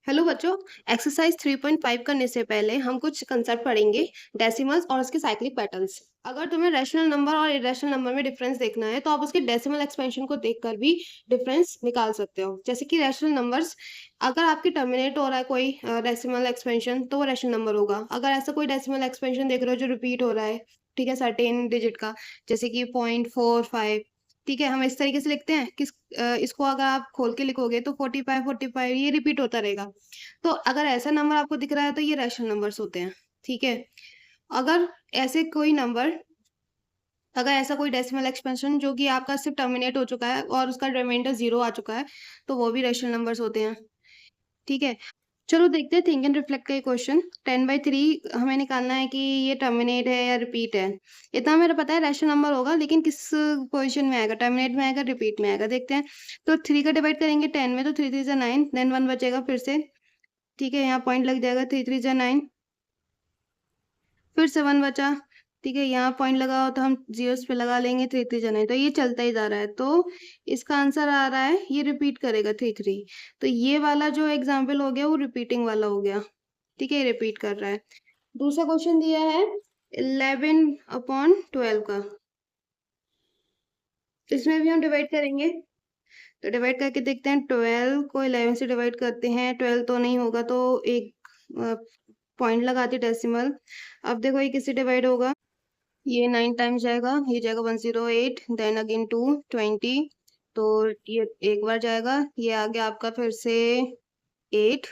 Hello बच्चों। Exercise 3.5 करने से पहले हम कुछ कंसेप्ट पढ़ेंगे, डेसिमल्स और उसके साइक्लिक पैटर्न्स। अगर तुम्हें रैशनल नंबर और इरेशनल नंबर में डिफरेंस देखना है तो आप उसके डेसिमल एक्सपेंशन को देखकर भी डिफरेंस निकाल सकते हो। जैसे कि रैशनल नंबर्स, अगर आपकी टर्मिनेट हो रहा है कोई डेसिमल एक्सपेंशन तो वो रैशनल नंबर होगा। अगर ऐसा कोई डेसिमल एक्सपेंशन देख रहे हो जो रिपीट हो रहा है, ठीक है, सर्टेन डिजिट का, जैसे कि 0.45, ठीक है, हम इस तरीके से लिखते हैं कि इसको अगर आप खोल के लिखोगे तो 45 ये रिपीट होता रहेगा। तो अगर ऐसा नंबर आपको दिख रहा है तो ये रैशनल नंबर्स होते हैं, ठीक है। अगर ऐसे कोई नंबर, अगर ऐसा कोई डेसिमल एक्सपेंशन जो कि आपका सिर्फ टर्मिनेट हो चुका है और उसका रिमाइंडर 0 आ चुका है, तो वो भी रैशनल नंबर्स होते हैं, ठीक है। चलो देखते हैं थिंक एंड रिफ्लेक्ट का ये क्वेश्चन। 10/3 हमें निकालना है कि ये टर्मिनेट है या रिपीट है। इतना मेरा पता है रैशनल नंबर होगा, लेकिन किस पोजीशन में आएगा, टर्मिनेट में आएगा, रिपीट में आएगा, देखते हैं। तो 3 का डिवाइड करेंगे 10 में तो 3 3 9, देन 1 बचेगा फिर से, ठीक है, यहाँ पॉइंट लग जाएगा, 3 3 9, फिर से 1 बचा, ठीक है, यहाँ पॉइंट लगा हो तो हम जीरोस पे लगा लेंगे, 3 3 9, तो ये चलता ही जा रहा है। तो इसका आंसर आ रहा है, ये रिपीट करेगा 3 3। तो ये वाला जो एग्जाम्पल हो गया वो रिपीटिंग वाला हो गया, ठीक है, रिपीट कर रहा है। दूसरा क्वेश्चन दिया है 11/12 का, इसमें भी हम डिवाइड करेंगे। तो डिवाइड करके देखते हैं, 12 को 11 से डिवाइड करते हैं, 12 तो नहीं होगा तो एक पॉइंट लगाते डेसिमल। अब देखो ये किससे डिवाइड होगा, ये 9 टाइम्स जाएगा, ये जाएगा 108, देन अगेन 2 20, तो ये एक बार जाएगा, ये आ गया आपका फिर से 8,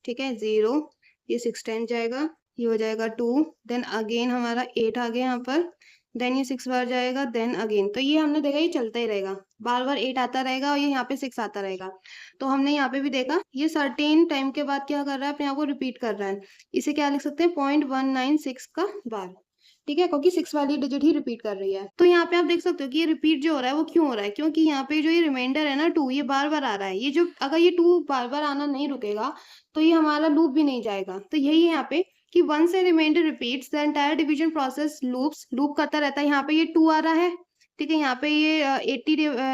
ठीक है, 0, ये 6 टाइम जाएगा, ये हो जाएगा 2, देन अगेन हमारा 8 आ गया यहाँ पर, देन ये 6 बार जाएगा, देन अगेन। तो ये हमने देखा ये चलता ही रहेगा, बार बार 8 आता रहेगा और ये यहाँ पे 6 आता रहेगा। तो हमने यहाँ पे भी देखा ये सर्टेन टाइम के बाद क्या कर रहा है, अपने आप को रिपीट कर रहा है। इसे क्या लिख सकते हैं, 0.196 का बार, ठीक है, क्योंकि 6 वाली डिजिट ही रिपीट कर रही है। तो यहाँ पे आप देख सकते हो कि ये रिपीट जो हो रहा है वो क्यों हो रहा है, क्योंकि यहाँ पे जो ये रिमाइंडर है ना 2, ये बार बार आ रहा है। ये जो अगर ये 2 बार बार आना नहीं रुकेगा तो ये हमारा लूप भी नहीं जाएगा। तो यही है यहाँ पे कि once a reminder repeats the entire division process loops, loop करता रहता है। यहाँ पे ये 2 आ रहा है, ठीक है, यहाँ पे ये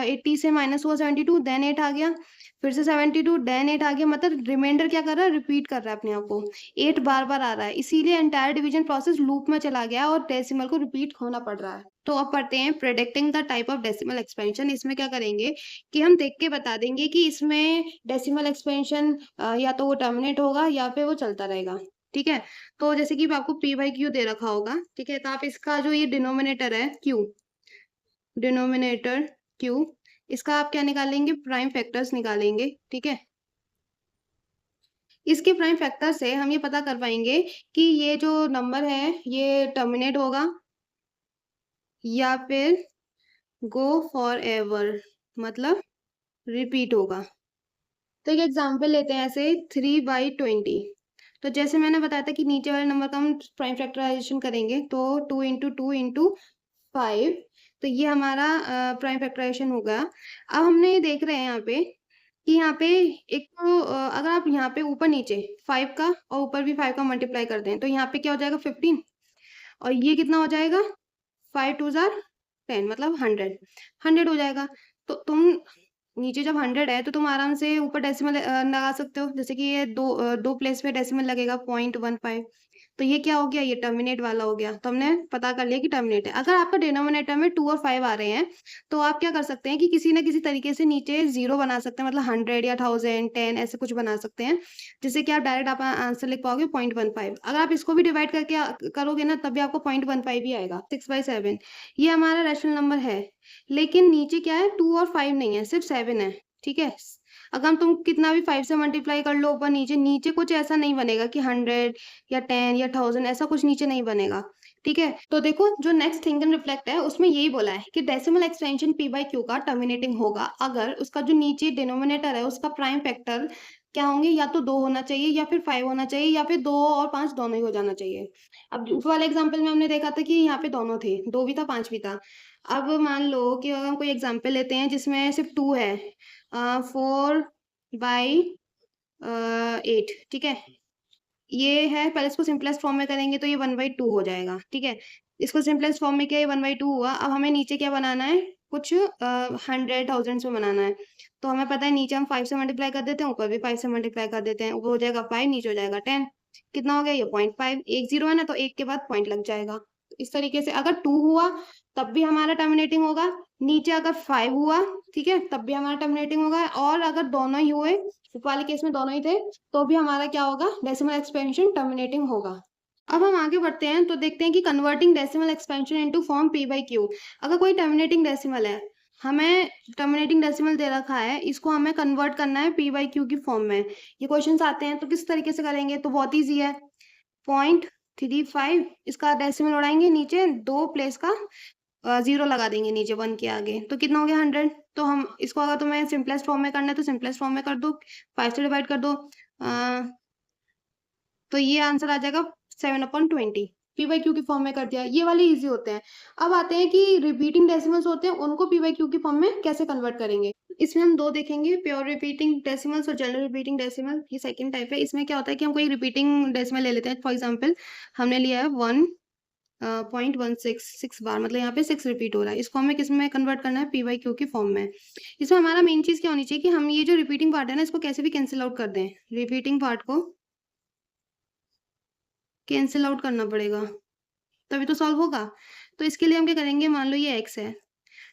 80 से माइनस हुआ 72, देन 8 आ गया, फिर से 72, देन 8 आ गया, मतलब रिमाइंडर क्या कर रहा है, रिपीट कर रहा है अपने आप को। 8 बार बार आ रहा है, इसीलिए एंटायर डिवीजन प्रोसेस लूप में चला गया और डेसिमल को रिपीट होना पड़ रहा है। तो अब पढ़ते हैं predicting the type of decimal expansion. इसमें क्या करेंगे कि हम देख के बता देंगे कि इसमें डेसिमल एक्सपेंशन या तो वो टर्मिनेट होगा या फिर वो चलता रहेगा, ठीक है। तो जैसे कि आपको पी बाई क्यू दे रखा होगा, ठीक है, तो आप इसका जो ये डिनोमिनेटर है क्यू, डिनोमिनेटर क्यू, इसका आप क्या निकालेंगे, प्राइम फैक्टर्स निकालेंगे, ठीक है। इसके प्राइम फैक्टर से हम ये पता कर पाएंगे कि ये जो नंबर है ये टर्मिनेट होगा या फिर गो फॉर एवर, मतलब रिपीट होगा। तो एक एग्जांपल लेते हैं ऐसे 3/20। तो जैसे मैंने बताया था कि नीचे वाले नंबर का हम प्राइम फैक्टराइजेशन करेंगे, तो 2 इंटू 2 इंटू 5, तो ये हमारा प्राइम फैक्टराइजेशन होगा। अब हमने ये देख रहे हैं यहाँ पे कि यहाँ पे एक तो अगर आप यहाँ पे ऊपर नीचे 5 का और ऊपर भी 5 का मल्टीप्लाई कर दें तो यहाँ पे क्या हो जाएगा 15, और ये कितना हो जाएगा 5 2 जार 10, मतलब 100 हो जाएगा। तो तुम नीचे जब 100 है तो तुम आराम से ऊपर डेसिमल लगा सकते हो, जैसे कि ये दो प्लेस पे डेसिमल लगेगा 0.15, तो ये क्या हो गया, ये टर्मिनेट वाला हो गया। तो हमने पता कर लिया कि टर्मिनेट है। अगर आपका डिनोमिनेटर में 2 और 5 आ रहे हैं तो आप क्या कर सकते हैं कि किसी ना किसी तरीके से नीचे 0 बना सकते हैं, मतलब 100 या 1000 10 ऐसे कुछ बना सकते हैं, जिससे कि आप डायरेक्ट आप आंसर लिख पाओगे 0.15। अगर आप इसको भी डिवाइड करके करोगे ना तब भी आपको 0.15 ही आएगा, 6/7। ये हमारा रैशनल नंबर है, लेकिन नीचे क्या है, 2 और 5 नहीं है, सिर्फ 7 है, ठीक है। अगर हम तुम कितना भी 5 से मल्टीप्लाई कर लो ऊपर नीचे, नीचे कुछ ऐसा नहीं बनेगा कि 100 या 10 या 1000, ऐसा कुछ नीचे नहीं बनेगा, ठीक है। तो देखो जो नेक्स्ट थिंक एंड रिफ्लेक्ट है उसमें यही बोला है कि decimal extension P by Q का टर्मिनेटिंग होगा अगर उसका जो नीचे डिनोमिनेटर है उसका प्राइम फैक्टर क्या होंगे, या तो 2 होना चाहिए या फिर 5 होना चाहिए या फिर 2 और 5 दोनों ही हो जाना चाहिए। अब उस वाले एग्जाम्पल में हमने देखा था कि यहाँ पे दोनों थे, 2 भी था 5 भी था। अब मान लो कि अगर हम कोई एग्जाम्पल लेते हैं जिसमें सिर्फ 2 है, 4/8, ठीक है, ये है, पहले इसको सिंपलेस्ट फॉर्म में करेंगे तो ये 1/2 हो जाएगा, ठीक है। इसको सिंपलेस्ट फॉर्म में किया, ये 1/2 हुआ। अब हमें नीचे क्या बनाना है, कुछ 100 थाउजेंड्स में बनाना है। तो हमें पता है नीचे हम 5 से मल्टीप्लाई कर देते हैं, ऊपर भी 5 से मल्टीप्लाई कर देते हैं, ऊपर हो जाएगा 5, नीचे हो जाएगा 10। कितना हो गया ये 0.5, एक जीरो है ना, तो एक के बाद पॉइंट लग जाएगा। तो इस तरीके से अगर 2 हुआ तब भी हमारा टर्मिनेटिंग होगा, नीचे अगर 5 हुआ, ठीक है, तब भी हमारा टर्मिनेटिंग होगा, और अगर दोनों ही हुए, ऊपर वाले केस में दोनों ही थे, तो भी हमारा क्या होगा, डेसिमल एक्सपेंशन टर्मिनेटिंग होगा। अब हम आगे बढ़ते हैं तो देखते हैं कि converting decimal expansion into form P by Q. अगर कोई टर्मिनेटिंग डेसिमल है, हमें टर्मिनेटिंग डेसिमल दे रखा है, इसको हमें कन्वर्ट करना है पी बाई क्यू की फॉर्म में। ये क्वेश्चंस आते हैं तो किस तरीके से करेंगे, तो बहुत ईजी है। 0.35 इसका डेसिमल उड़ाएंगे, नीचे 2 प्लेस का जीरो लगा देंगे नीचे 1 के आगे, तो कितना हो गया 100। तो हम इसको अगर तुम्हें सिंपलेस्ट फॉर्म में करना है तो सिंपलेस्ट फॉर्म में कर दो, 5 से डिवाइड कर दो, तो ये आंसर आ जाएगा 7/20। पी बाई क्यू की फॉर्म में कर दिया, ये वाले इजी होते हैं। अब आते हैं कि रिपीटिंग डेसिमल्स होते हैं, उनको पी बाई क्यू की फॉर्म में कैसे कन्वर्ट करेंगे। इसमें हम दो देखेंगे, प्योर रिपीटिंग डेसिमल्स और जनरल रिपीटिंग डेसिमल। ये सेकंड टाइप है। इसमें क्या होता है कि हम कोई रिपीटिंग डेसिमल ले लेते हैं। फॉर एग्जाम्पल हमने लिया है 1.166 बार, मतलब यहाँ पे 6 रिपीट हो रहा है। इसको हमें किस में कन्वर्ट करना है, पी बाई क्यू की फॉर्म में। इसमें हमारा मेन चीज क्या होनी चाहिए कि हम ये जो रिपीटिंग पार्ट है ना, इसको कैसे भी कैंसिल आउट कर दें। रिपीटिंग पार्ट को कैंसिल आउट करना पड़ेगा, तभी तो सॉल्व होगा। तो इसके लिए हम क्या करेंगे, मान लो ये x है,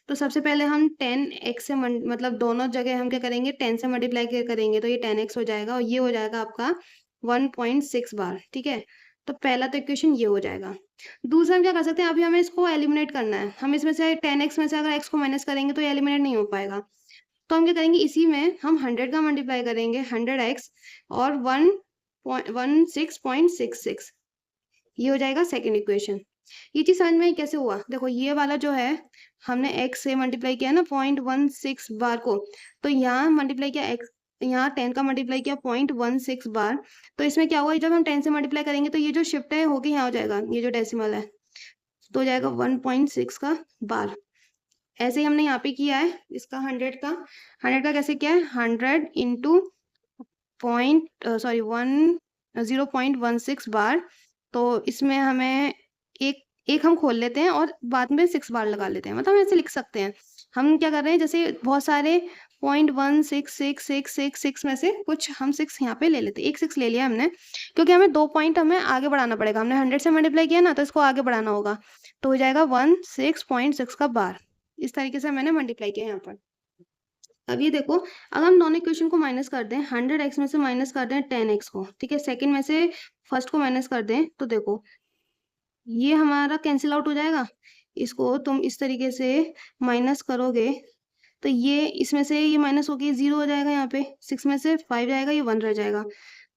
तो सबसे पहले हम 10x से मतलब दोनों जगह हम क्या करेंगे, 10 से मल्टीप्लाई करेंगे, तो ये 10x हो जाएगा, और ये हो जाएगा आपका 1.6 बार, ठीक है। तो पहला तो इक्वेशन ये हो जाएगा। दूसरा हम क्या कर सकते हैं, अभी हमें इसको एलिमिनेट करना है। हम इसमें से 10x में से अगर x को माइनस करेंगे तो ये एलिमिनेट नहीं हो पाएगा। तो हम क्या करेंगे, इसी में हम 100 का मल्टीप्लाई करेंगे, 100x और 16.66, ये हो जाएगा सेकेंड इक्वेशन। ये चीज समझ में कैसे हुआ, देखो ये वाला जो है हमने x से मल्टीप्लाई किया ना 0.16 बार को, तो यहाँ मल्टीप्लाई किया x, यहाँ 10 का मल्टीप्लाई किया 0.16 बार। तो इसमें क्या हुआ, जब हम 10 से मल्टीप्लाई करेंगे तो ये जो शिफ्ट है होगी यहाँ हो जाएगा, ये जो डेसिमल है तो हो जाएगा 1.6 का बार। ऐसे ही हमने यहाँ पे किया है इसका 100 का कैसे किया है, 100 इंटू 0.16 बार। तो इसमें हमें एक हम खोल लेते हैं और बाद में 6 बार लगा लेते हैं, मतलब हम ऐसे लिख सकते हैं। हम क्या कर रहे हैं, जैसे बहुत सारे 0.16666 में से कुछ हम 6 यहाँ पे ले लेते हैं। एक 6 ले लिया हमने, क्योंकि हमें 2 पॉइंट हमें आगे बढ़ाना पड़ेगा। हमने 100 से मल्टीप्लाई किया ना, तो इसको आगे बढ़ाना होगा, तो हो जाएगा 16.6 का बार। इस तरीके से मैंने मल्टीप्लाई किया यहाँ पर। अब ये देखो, अगर हम दोनों इक्वेशन को माइनस कर दें, 100x में से माइनस कर दें 10x को, ठीक है, सेकंड में से फर्स्ट को माइनस कर दें, तो देखो ये हमारा कैंसिल आउट हो जाएगा। इसको तुम इस तरीके से माइनस करोगे तो ये इसमें से ये माइनस होके 0 हो जाएगा, यहाँ पे 6 में से 5 जाएगा, ये 1 रह जाएगा,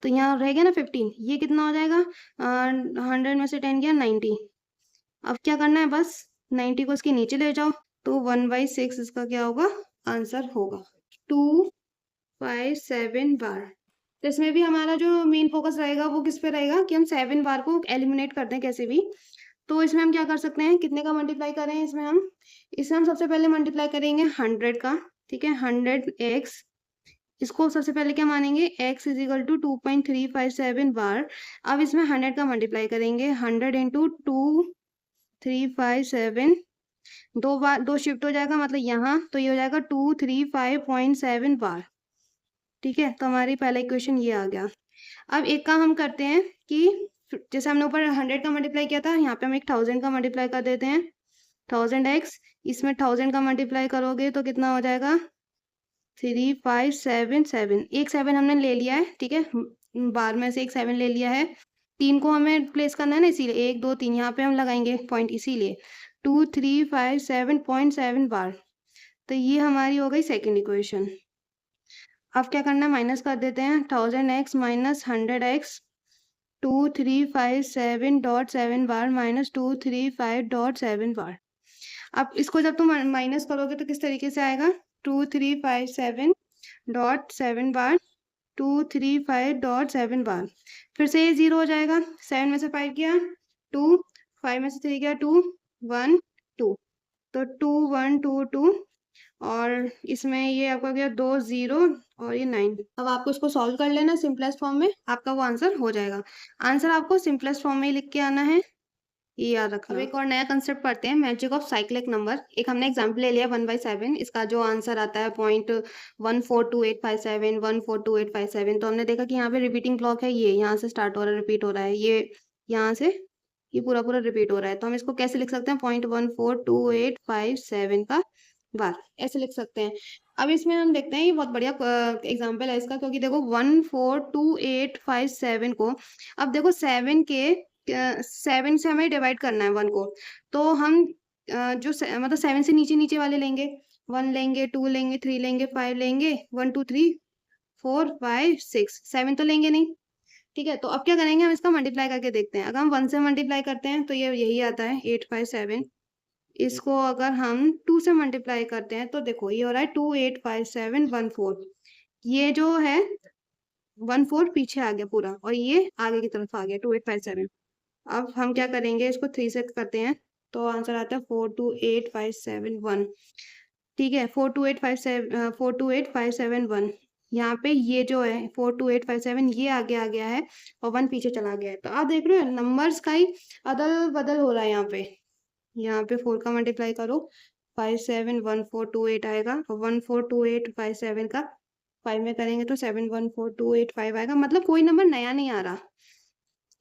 तो यहाँ रह गया ना 15। ये कितना हो जाएगा, 100 में से 10 गया 90। अब क्या करना है, बस 90 को इसके नीचे ले जाओ, तो 1/6 इसका क्या होगा, आंसर होगा 257 बार। तो इसमें भी हमारा जो मेन फोकस रहेगा वो किस पे रहेगा कि हम 7 बार को एलिमिनेट कर दें कैसे भी। तो इसमें हम क्या कर सकते हैं, कितने का मल्टीप्लाई करें, इसमें हम सबसे पहले मल्टीप्लाई करेंगे 100 का, ठीक है, 100x। इसको सबसे पहले क्या मानेंगे, x इज इक्वल टू 2.357 बार। अब इसमें 100 का मल्टीप्लाई करेंगे, 100 इंटू 2.357, दो बार 2 शिफ्ट हो जाएगा, मतलब यहाँ, तो ये हो जाएगा 235.7 बार, ठीक है। तो हमारी पहला इक्वेशन ये आ गया। अब एक काम हम करते हैं कि जैसे हमने ऊपर 100 का मल्टीप्लाई किया था, यहाँ पे हम एक 1000 का मल्टीप्लाई कर देते हैं, 1000x। इसमें 1000 का मल्टीप्लाई करोगे तो कितना हो जाएगा, 3577। एक 7 हमने ले लिया है, ठीक है, बार में से एक 7 ले लिया है। 3 को हमें प्लेस करना है ना, इसीलिए 1 2 3 यहाँ पे हम लगाएंगे पॉइंट, इसीलिए 2357.7 बार। तो ये हमारी हो गई सेकेंड इक्वेशन। अब क्या करना है, माइनस कर देते हैं, 1000x माइनस 100x, 2357.7 बार माइनस 235.7 बार। अब इसको जब तुम माइनस करोगे तो किस तरीके से आएगा, 2357.7 बार, 235.7 बार, फिर से ये 0 हो जाएगा, 7 में से 5 गया 2, 5 में से 3 गया 2, 1 2, तो 2 1 2 2, और इसमें ये आपका गया 2 0 और ये 9। अब आपको इसको सॉल्व कर लेना सिंपलेस्ट फॉर्म में, आपका वो आंसर हो जाएगा। आंसर आपको सिंपलेस्ट फॉर्म में ही लिख के आना है, ये याद रखना। अब एक और नया कंसेप्ट पढ़ते हैं, मैजिक ऑफ साइक्लिक नंबर। एक हमने एग्जांपल ले लिया 1/7, इसका जो आंसर आता है 0.142857 142,857। तो हमने देखा कि यहाँ पे रिपीटिंग क्लॉक है, ये यहाँ से स्टार्ट हो रहा है, रिपीट हो रहा है, ये यहाँ से ये पूरा पूरा रिपीट हो रहा है। तो हम इसको कैसे लिख सकते हैं, 0.142857 का बार, ऐसे लिख सकते हैं। अब इसमें हम देखते हैं, ये बहुत बढ़िया एग्जाम्पल है इसका, क्योंकि देखो 142,857 को, अब देखो 7 के 7 से हमें डिवाइड करना है 1 को, तो हम मतलब 7 से नीचे नीचे वाले लेंगे, 1 लेंगे, 2 लेंगे, 3 लेंगे, 5 लेंगे, 1 2 3 4 5 6 7 तो लेंगे नहीं। ठीक है, तो अब क्या करेंगे, हम इसका मल्टीप्लाई करके देखते हैं। अगर हम 1 से मल्टीप्लाई करते हैं तो ये यही आता है 857। इसको अगर हम 2 से मल्टीप्लाई करते हैं तो देखो ये हो रहा है 285714। ये जो है 14 पीछे आ गया पूरा, और ये आगे की तरफ आ गया 2857। अब हम क्या करेंगे, इसको 3 से करते हैं तो आंसर आता है 428571। ठीक है, 428571। यहाँ पे ये जो है 42857, ये आगे आ गया है और 1 पीछे चला गया है। तो आप देख रहे हो नंबर्स का ही अदल बदल हो रहा है। यहाँ पे 4 का मल्टीप्लाई करो, 571428 आएगा, और 142857 का 5 में करेंगे तो 714285 आएगा। मतलब कोई नंबर नया नहीं आ रहा,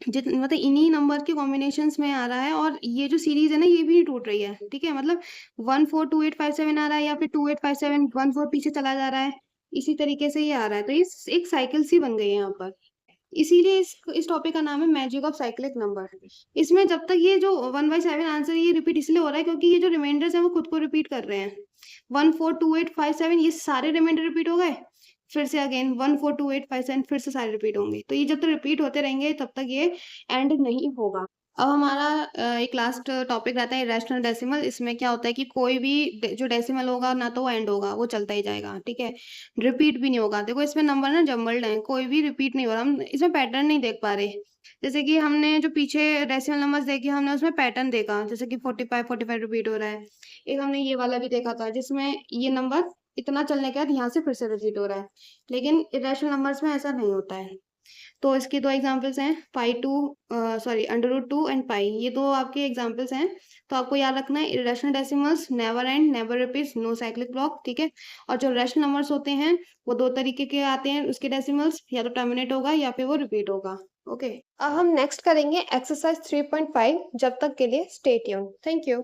मतलब इन्हीं नंबर के कॉम्बिनेशंस में आ रहा है, और ये जो सीरीज है ना, ये भी नहीं टूट रही है। ठीक है, मतलब 142857 आ रहा है, या फिर 285714 पीछे चला जा रहा है, इसी तरीके से ये आ रहा है। तो ये एक साइकिल सी बन गई है यहाँ पर। इसीलिए इस टॉपिक का नाम है मैजिक ऑफ साइक्लिक नंबर। इसमें जब तक ये जो 1/7 आंसर ये रिपीट इसलिए हो रहा है क्योंकि ये जो रिमाइंडर्स हैं वो खुद को रिपीट कर रहे हैं। 142857 ये सारे रिमाइंडर रिपीट हो गए, फिर से अगेन 142857 फिर से सारे रिपीट होंगे। तो ये जब तक रिपीट होते रहेंगे तब तक ये एंड नहीं होगा। अब हमारा एक लास्ट टॉपिक रहता है इरेशनल डेसिमल। इसमें क्या होता है कि कोई भी जो डेसिमल होगा ना तो वो एंड होगा, वो चलता ही जाएगा। ठीक है, रिपीट भी नहीं होगा। देखो इसमें नंबर ना जम्बल्ड हैं, कोई भी रिपीट नहीं हो रहा, हम इसमें पैटर्न नहीं देख पा रहे। जैसे कि हमने जो पीछे डेसिमल नंबर्स देखे, हमने उसमें पैटर्न देखा, जैसे कि 45 रिपीट हो रहा है। एक हमने ये वाला भी देखा था जिसमें ये नंबर इतना चलने के बाद यहाँ से फिर से रिपीट हो रहा है, लेकिन इरेशनल नंबर्स में ऐसा नहीं होता है। तो इसके 2 एग्जांपल्स हैं, √2 एंड पाई, ये 2 आपके एग्जांपल्स हैं। तो आपको याद रखना है, irrational decimals never end, never repeats, no cyclic clock. ठीक है, और जो रैशनल नंबर्स होते हैं वो 2 तरीके के आते हैं, उसके डेसिमल्स या तो टर्मिनेट होगा या फिर वो रिपीट होगा। ओके, अब हम नेक्स्ट करेंगे एक्सरसाइज 3.5। जब तक के लिए स्टे ट्यून्ड। Thank you.